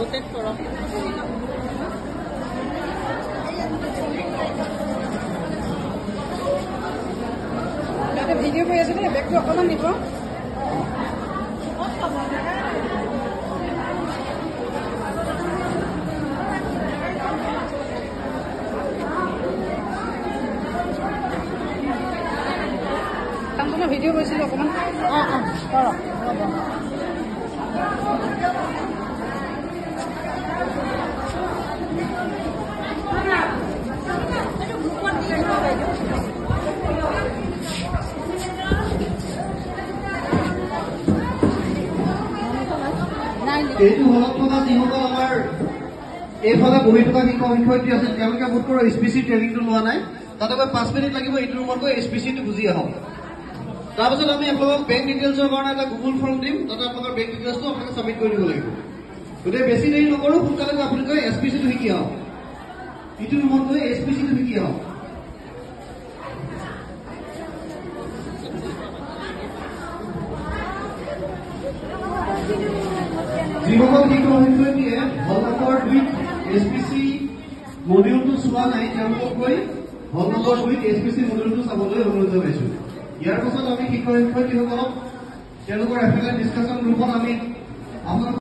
rotate কৰক এটা video কৰি আছে দেই বেগটো অকমান দিব ভিডিও কৰিছিলো অকমান কৰক এইটো হলত থকা যিসকল আমাৰ এইফালে বহি থকা শিক্ষক শিক্ষয়িত্ৰী আছে তেওঁলোকে বোধকৰ এছপিচি ট্ৰেইনিংটো লোৱা নাই তাতে 5 মিনিট লাগিব এইটো ৰুমত গৈ এছপিচিটো বুজি আহক তাৰপিছত আমি আপোনালোকক বেংক ডিটেইলছৰ কাৰণে এটা গুগল ফৰ্ম দিম তাতে আপোনালোকৰ বেংক ডিটেইলছটো আপোনালোকে ছাবমিট কৰি দিব লাগিব গতিকে বেছি দেৰি নকৰোঁ সোনকালে গৈ আপুনি গৈ এছপিচিটো শিকি আহক ইটো ৰুমত গৈ এছপিচিটো শিকি আহক যিসকল শিক্ষক শিক্ষয়িত্ৰীয়ে হল নম্বৰ 2 এছপিচি মডিউলটো চোৱা নাই তেওঁলোকক গৈ হল নম্বৰ 2 এছপিচি মডিউলটো চাবলৈ অনুৰোধ জনাইছো ইয়াৰ পাছত আমি শিক্ষক শিক্ষয়িত্ৰীসকলক তেওঁলোকৰ এফএলএ ডিছকাশ্যন গ্ৰুপত আমি আপোনালোক